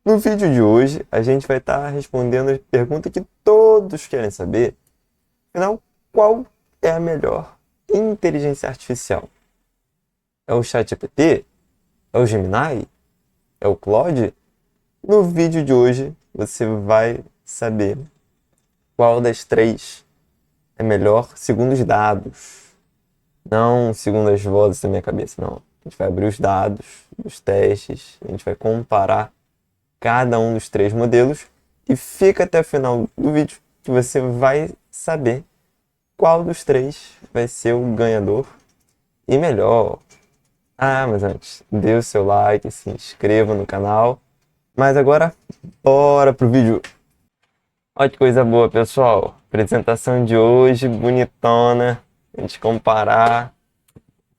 No vídeo de hoje, a gente vai estar respondendo a pergunta que todos querem saber. Afinal, qual é a melhor inteligência artificial? É o ChatGPT? É o Gemini? É o Claude? No vídeo de hoje, você vai saber qual das três é melhor segundo os dados. Não segundo as vozes da minha cabeça, não. A gente vai abrir os dados dos testes, a gente vai comparar cada um dos três modelos e fica até o final do vídeo que você vai saber qual dos três vai ser o ganhador e melhor. Mas antes, dê o seu like, se inscreva no canal. Mas agora, bora pro vídeo. Olha que coisa boa, pessoal. Apresentação de hoje, bonitona. A gente comparar.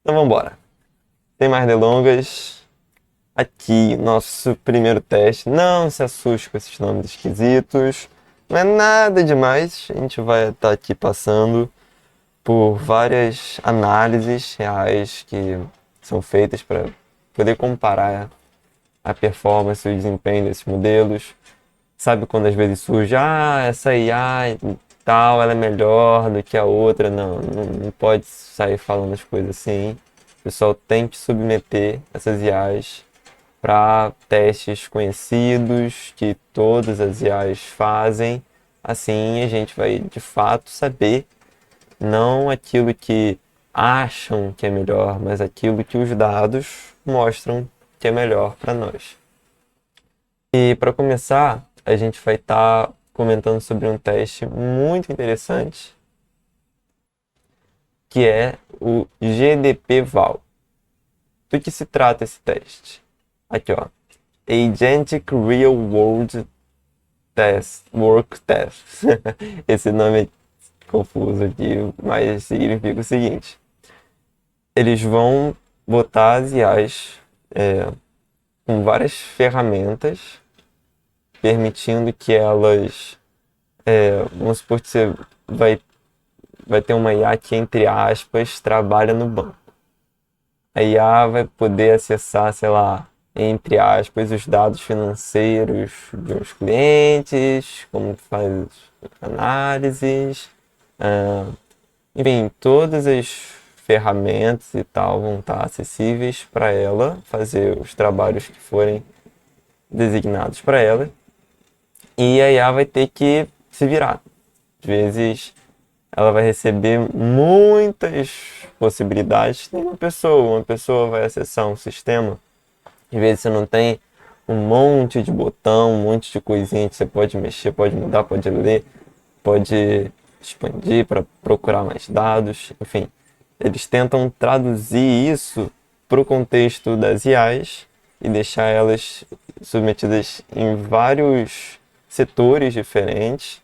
Então vamos embora. Sem mais delongas. Aqui, nosso primeiro teste. Não se assuste com esses nomes esquisitos. Não é nada demais. A gente vai estar aqui passando por várias análises reais que são feitas para poder comparar a performance e o desempenho desses modelos. Sabe quando às vezes surge, essa IA e tal, ela é melhor do que a outra. Não pode sair falando as coisas assim. O pessoal tem que submeter essas IAs para testes conhecidos que todas as IAs fazem. Assim a gente vai de fato saber não aquilo que acham que é melhor, mas aquilo que os dados mostram que é melhor para nós. E para começar, a gente vai estar comentando sobre um teste muito interessante, que é o GDP-Val. Do que se trata esse teste? Aqui, ó. Agentic Real World Test, Work Test. Esse nome é confuso aqui, mas significa o seguinte. Eles vão botar as IAs com várias ferramentas, permitindo que elas, vamos supor que você vai ter uma IA que, entre aspas, trabalha no banco. A IA vai poder acessar, sei lá, entre aspas, os dados financeiros de uns clientes, como faz análises, enfim, todas as ferramentas e tal vão estar acessíveis para ela fazer os trabalhos que forem designados para ela, e a IA vai ter que se virar. Às vezes ela vai receber muitas possibilidades. Tem uma pessoa vai acessar um sistema, às vezes você não tem um monte de botão, um monte de coisinha que você pode mexer, pode mudar, pode ler, pode expandir para procurar mais dados, enfim. Eles tentam traduzir isso para o contexto das IAs e deixar elas submetidas em vários setores diferentes.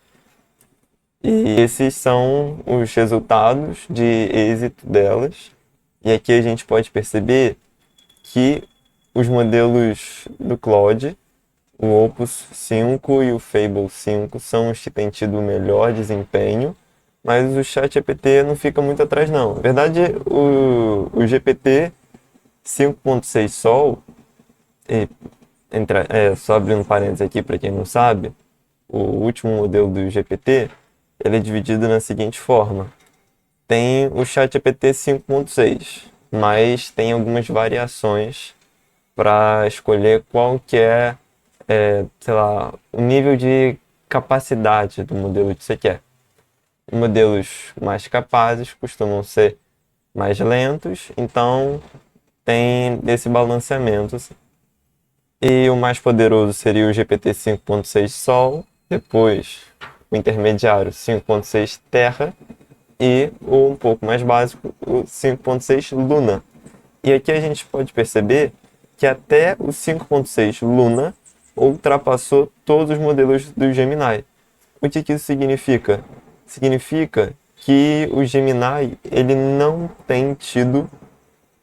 E esses são os resultados de êxito delas. E aqui a gente pode perceber que os modelos do Claude, o Opus 5 e o Fable 5, são os que têm tido o melhor desempenho, mas o ChatGPT não fica muito atrás não. Na verdade, o GPT 5.6 Sol, só abrindo parênteses aqui para quem não sabe, o último modelo do GPT, ele é dividido na seguinte forma. Tem o ChatGPT 5.6, mas tem algumas variações para escolher qual que sei lá, o nível de capacidade do modelo que você quer. Modelos mais capazes costumam ser mais lentos, então tem esse balanceamento. E o mais poderoso seria o GPT 5.6 Sol, depois o intermediário 5.6 Terra e o um pouco mais básico, o 5.6 Luna. E aqui a gente pode perceber que até o 5.6 Luna ultrapassou todos os modelos do Gemini. O que isso significa? Significa que o Gemini ele não tem tido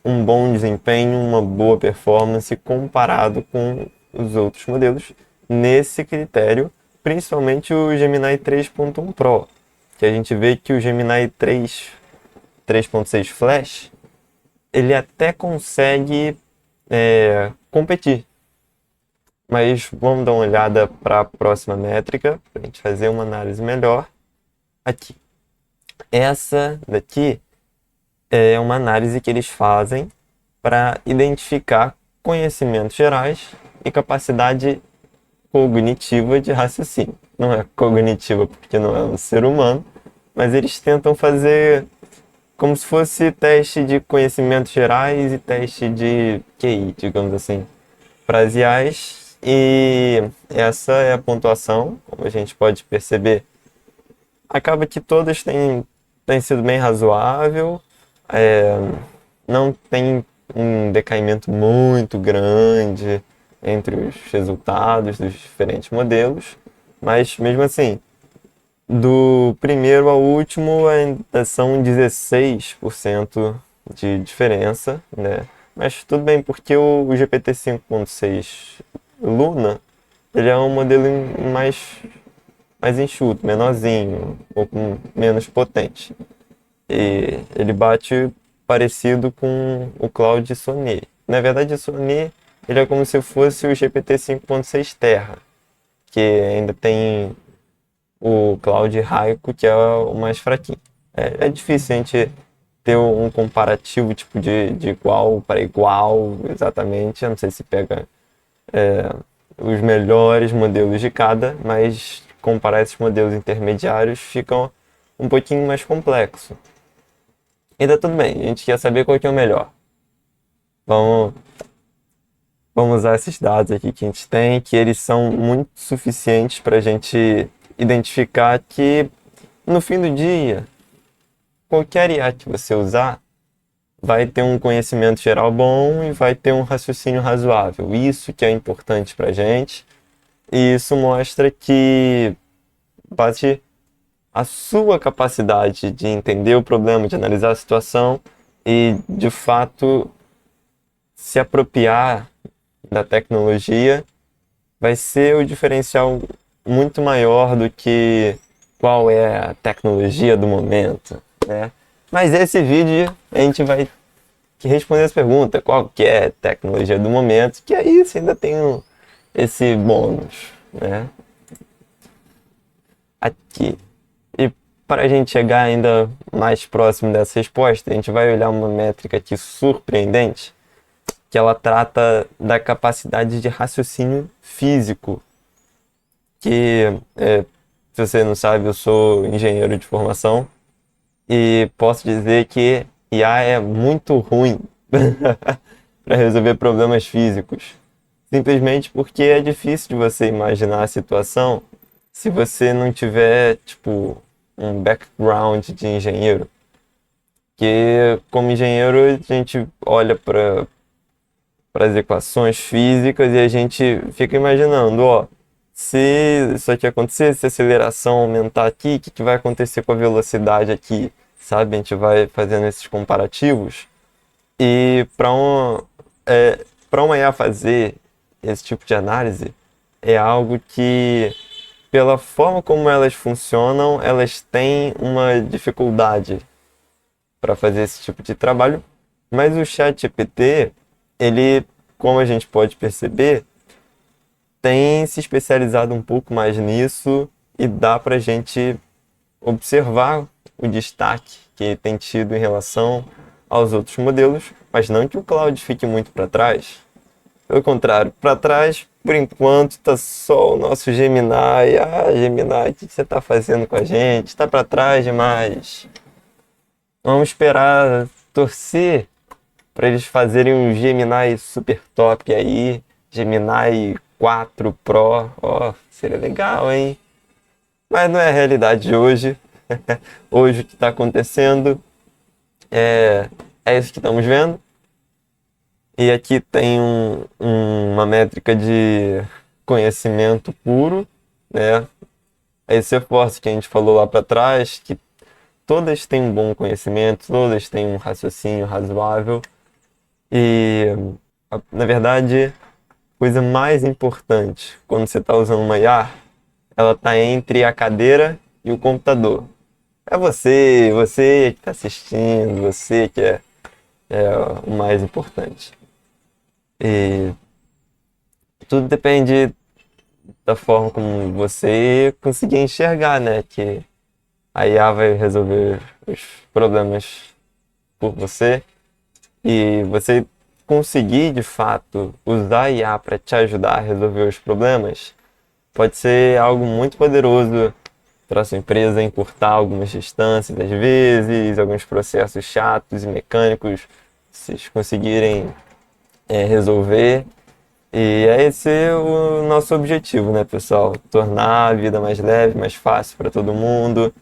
um bom desempenho, uma boa performance comparado com os outros modelos nesse critério, principalmente o Gemini 3.1 Pro, que a gente vê que o Gemini 3.6 Flash ele até consegue competir. Mas vamos dar uma olhada para a próxima métrica, para a gente fazer uma análise melhor aqui. Essa daqui é uma análise que eles fazem para identificar conhecimentos gerais e capacidade cognitiva de raciocínio. Não é cognitiva porque não é um ser humano, mas eles tentam fazer como se fosse teste de conhecimentos gerais e teste de QI, digamos assim, parciais. E essa é a pontuação, como a gente pode perceber. Acaba que todas têm sido bem razoável, é, não tem um decaimento muito grande entre os resultados dos diferentes modelos, mas mesmo assim, do primeiro ao último ainda são 16% de diferença, né? Mas tudo bem, porque o GPT 5.6 Luna, ele é um modelo mais enxuto, menorzinho, um pouco menos potente. E ele bate parecido com o Claude Sonnet. Na verdade, o Sonnet ele é como se fosse o GPT 5.6 Terra, que ainda tem o Claude Raico, que é o mais fraquinho. É difícil a gente ter um comparativo tipo de igual para igual, exatamente. Eu não sei se pega os melhores modelos de cada, mas comparar esses modelos intermediários fica um pouquinho mais complexo. Ainda tudo bem, a gente quer saber qual que é o melhor. Vamos, vamos usar esses dados aqui que a gente tem, que eles são muito suficientes para a gente identificar que no fim do dia, qualquer IA que você usar vai ter um conhecimento geral bom e vai ter um raciocínio razoável. Isso que é importante para a gente. E isso mostra que bate a sua capacidade de entender o problema, de analisar a situação e, de fato, se apropriar da tecnologia vai ser o diferencial muito maior do que qual é a tecnologia do momento, né? Mas esse vídeo a gente vai responder essa pergunta, qual que é a tecnologia do momento, que aí você ainda tem esse bônus, né? Aqui. E para a gente chegar ainda mais próximo dessa resposta, a gente vai olhar uma métrica aqui surpreendente, que ela trata da capacidade de raciocínio físico. Se você não sabe, eu sou engenheiro de formação e posso dizer que IA é muito ruim para resolver problemas físicos. Simplesmente porque é difícil de você imaginar a situação se você não tiver, tipo, um background de engenheiro. Que como engenheiro a gente olha para as equações físicas e a gente fica imaginando, ó, se isso aqui acontecer, se a aceleração aumentar aqui, o que vai acontecer com a velocidade aqui, sabe? A gente vai fazendo esses comparativos e para uma IA fazer esse tipo de análise é algo que, pela forma como elas funcionam, elas têm uma dificuldade para fazer esse tipo de trabalho, mas o ChatGPT, ele, como a gente pode perceber, tem se especializado um pouco mais nisso e dá para a gente observar o destaque que tem tido em relação aos outros modelos, mas não que o Claude fique muito para trás. Pelo contrário, para trás, por enquanto, está só o nosso Gemini. Ah, Gemini, o que você está fazendo com a gente? Está para trás demais. Vamos esperar, torcer para eles fazerem um Gemini super top aí, Gemini 4 Pro, ó, seria legal, hein? Mas não é a realidade de hoje. Hoje o que está acontecendo é isso que estamos vendo. E aqui tem uma métrica de conhecimento puro, né? Esse reforço que a gente falou lá para trás, que todas têm um bom conhecimento, todas têm um raciocínio razoável. E, na verdade, coisa mais importante quando você está usando uma IA, ela está entre a cadeira e o computador. É você que está assistindo, você que é o mais importante. E tudo depende da forma como você conseguir enxergar, né? Que a IA vai resolver os problemas por você e você conseguir de fato usar a IA para te ajudar a resolver os problemas, pode ser algo muito poderoso para sua empresa encurtar algumas distâncias, às vezes, alguns processos chatos e mecânicos, vocês conseguirem resolver. E é esse o nosso objetivo, né, pessoal? Tornar a vida mais leve, mais fácil para todo mundo,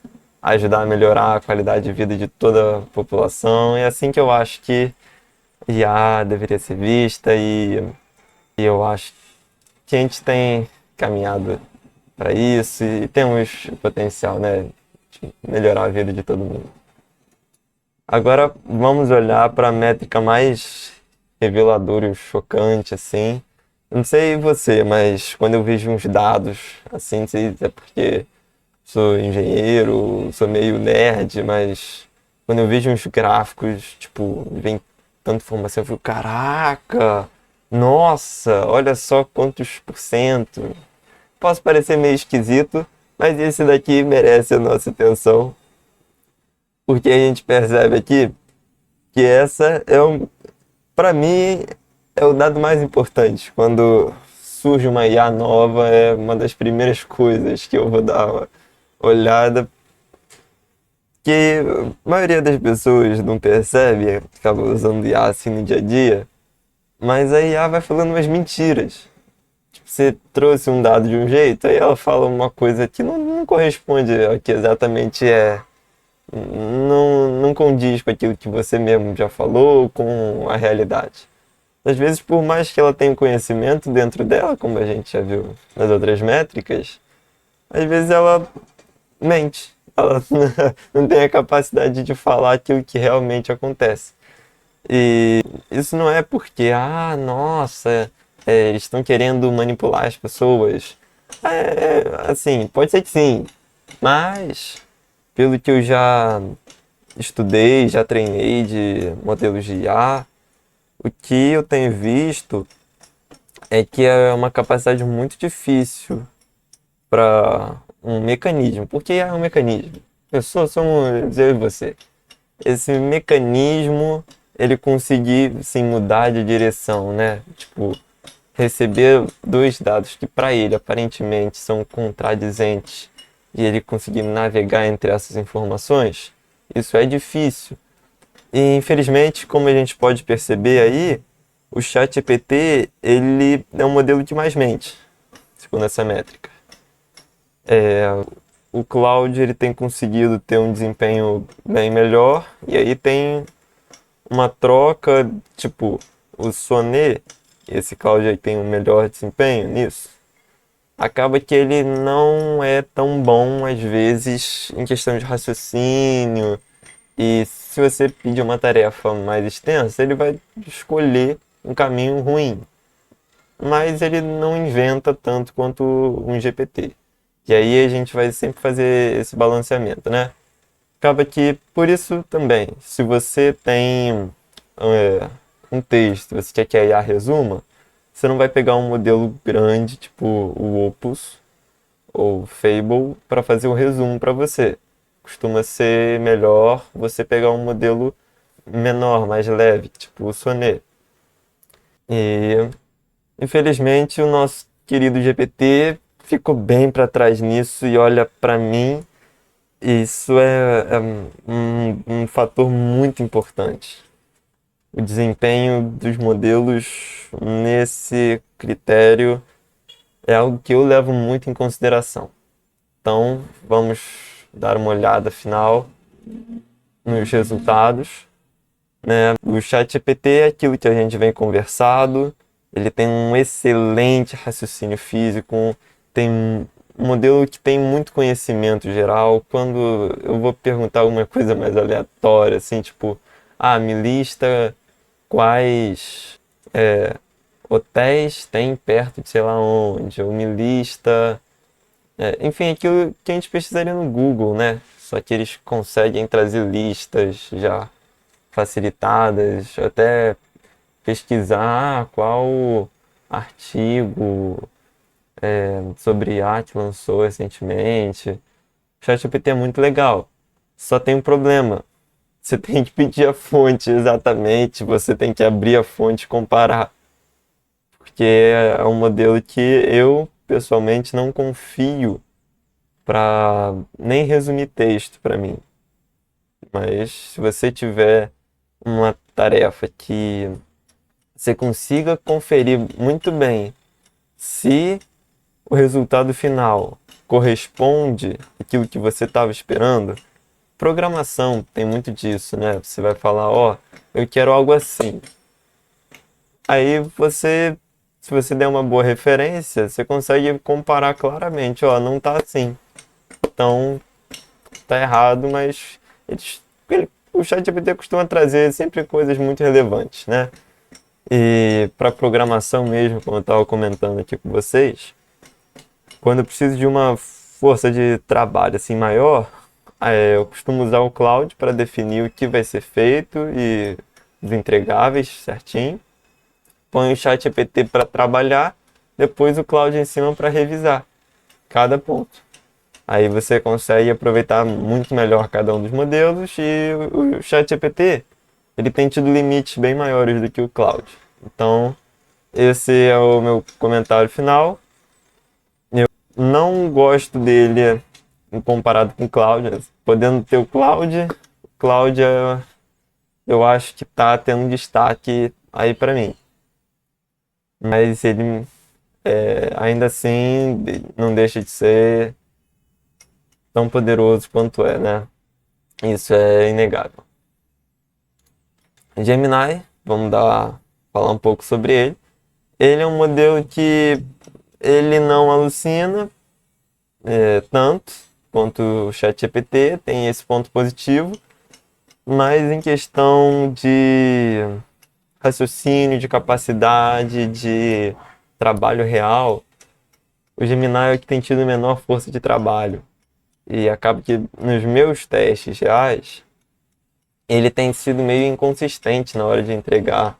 ajudar a melhorar a qualidade de vida de toda a população. É assim que eu acho que IA deveria ser vista e eu acho que a gente tem caminhado para isso e temos potencial, né, de melhorar a vida de todo mundo. Agora vamos olhar para a métrica mais reveladora e chocante, assim. Não sei você, mas quando eu vejo uns dados, assim, não sei se é porque sou engenheiro, sou meio nerd, mas quando eu vejo uns gráficos, tipo, vem tanta informação, eu fico, caraca, nossa, olha só quantos por cento. Posso parecer meio esquisito, mas esse daqui merece a nossa atenção, porque a gente percebe aqui que essa é para mim é o dado mais importante. Quando surge uma IA nova, é uma das primeiras coisas que eu vou dar uma olhada, que a maioria das pessoas não percebe, acaba usando IA assim no dia a dia, mas a IA vai falando umas mentiras. Tipo, você trouxe um dado de um jeito, aí ela fala uma coisa que não corresponde ao que exatamente é. Não condiz com aquilo que você mesmo já falou, com a realidade. Às vezes, por mais que ela tenha um conhecimento dentro dela, como a gente já viu nas outras métricas, às vezes ela mente. Ela não tem a capacidade de falar aquilo que realmente acontece. E isso não é porque, nossa, eles estão querendo manipular as pessoas. Assim, pode ser que sim, mas pelo que eu já estudei, já treinei de modelos de IA, o que eu tenho visto é que é uma capacidade muito difícil para um mecanismo. Porque é um mecanismo. Somos eu e você. Esse mecanismo, ele conseguir sim, mudar de direção, né? Tipo, receber dois dados que para ele aparentemente são contradizentes e ele conseguir navegar entre essas informações, isso é difícil. E infelizmente, como a gente pode perceber aí, o ChatGPT ele é um modelo que mais mente, segundo essa métrica. O Claude ele tem conseguido ter um desempenho bem melhor e aí tem uma troca, tipo, o Sonnet, esse Claude aí tem um melhor desempenho nisso. Acaba que ele não é tão bom às vezes em questão de raciocínio. E se você pedir uma tarefa mais extensa, ele vai escolher um caminho ruim. Mas ele não inventa tanto quanto um GPT. E aí a gente vai sempre fazer esse balanceamento, né? Acaba que, por isso também, se você tem um texto, você quer que a IA resuma, você não vai pegar um modelo grande, tipo o Opus ou Fable, para fazer o resumo para você. Costuma ser melhor você pegar um modelo menor, mais leve, tipo o Sonnet. E infelizmente o nosso querido GPT ficou bem para trás nisso e olha para mim, isso é um fator muito importante. O desempenho dos modelos nesse critério é algo que eu levo muito em consideração. Então, vamos dar uma olhada final nos resultados, né? O ChatGPT é aquilo que a gente vem conversado, ele tem um excelente raciocínio físico, tem um modelo que tem muito conhecimento geral. Quando eu vou perguntar alguma coisa mais aleatória, assim, tipo, me lista quais hotéis tem perto de sei lá onde, ou me lista. Enfim, aquilo que a gente pesquisaria no Google, né? Só que eles conseguem trazer listas já facilitadas, até pesquisar qual artigo sobre IA que lançou recentemente. O ChatGPT é muito legal. Só tem um problema. Você tem que pedir a fonte exatamente, você tem que abrir a fonte e comparar. Porque é um modelo que eu, pessoalmente, não confio para nem resumir texto para mim. Mas se você tiver uma tarefa que você consiga conferir muito bem se o resultado final corresponde àquilo que você estava esperando, programação tem muito disso, né? Você vai falar, ó, eu quero algo assim. Aí você, se você der uma boa referência, você consegue comparar claramente, ó, não tá assim. Então, tá errado, mas o ChatGPT costuma trazer sempre coisas muito relevantes, né? E para programação mesmo, como eu estava comentando aqui com vocês, quando eu preciso de uma força de trabalho assim maior, eu costumo usar o Cloud para definir o que vai ser feito e os entregáveis certinho. Põe o ChatGPT para trabalhar, depois o Cloud em cima para revisar cada ponto. Aí você consegue aproveitar muito melhor cada um dos modelos e o ChatGPT ele tem tido limites bem maiores do que o Cloud. Então, esse é o meu comentário final. Eu não gosto dele comparado com o Cloud. Podendo ter o Cloud eu acho que está tendo destaque aí para mim. Mas ele ainda assim não deixa de ser tão poderoso quanto é, né? Isso é inegável. Gemini, falar um pouco sobre ele. Ele é um modelo que ele não alucina tanto quanto o ChatGPT, tem esse ponto positivo, mas em questão de raciocínio, de capacidade, de trabalho real, o Gemini é o que tem tido menor força de trabalho. E acaba que nos meus testes reais, ele tem sido meio inconsistente na hora de entregar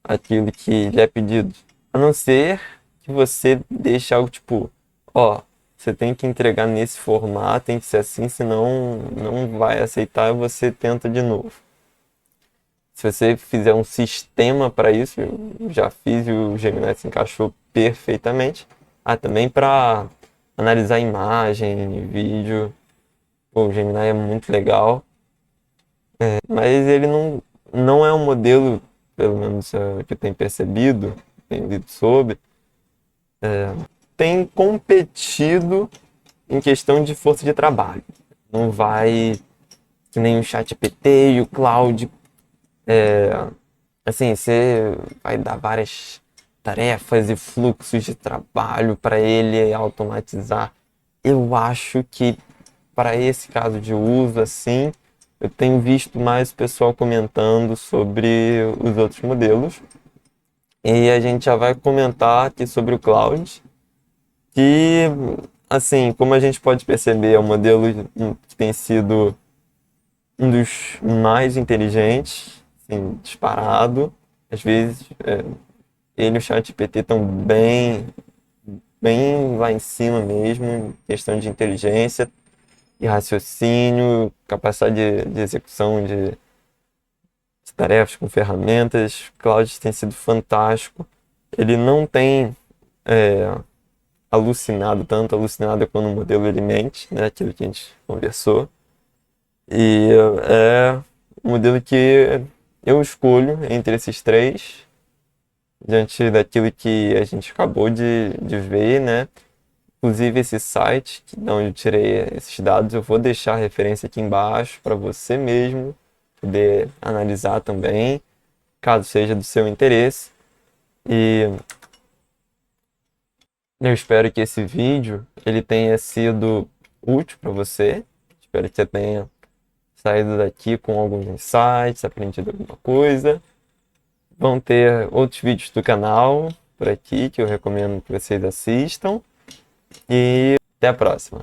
aquilo que lhe é pedido. A não ser que você deixe algo tipo, ó, você tem que entregar nesse formato, tem que ser assim, senão não vai aceitar e você tenta de novo. Se você fizer um sistema para isso, eu já fiz e o Gemini se encaixou perfeitamente. Também para analisar imagem, vídeo, o Gemini é muito legal. Mas ele não é um modelo, pelo menos que eu tenho percebido, tenho lido sobre, tem competido em questão de força de trabalho. Não vai que nem o ChatGPT e o Cloud. Assim, você vai dar várias tarefas e fluxos de trabalho para ele automatizar. Eu acho que para esse caso de uso, assim, eu tenho visto mais pessoal comentando sobre os outros modelos. E a gente já vai comentar aqui sobre o Cloud, que, assim, como a gente pode perceber, é um modelo que tem sido um dos mais inteligentes, assim, disparado. Às vezes, ele e o ChatGPT estão bem lá em cima mesmo, em questão de inteligência e raciocínio, capacidade de execução de tarefas com ferramentas. O Cloud tem sido fantástico. Ele não tem alucinado quando o modelo ele mente, né? Aquilo que a gente conversou. E é um modelo que eu escolho entre esses três, diante daquilo que a gente acabou de ver, né? Inclusive esse site, de onde eu tirei esses dados, eu vou deixar a referência aqui embaixo para você mesmo poder analisar também, caso seja do seu interesse. E eu espero que esse vídeo ele tenha sido útil para você. Espero que você tenha saído daqui com alguns insights, aprendido alguma coisa. Vão ter outros vídeos do canal por aqui que eu recomendo que vocês assistam. E até a próxima.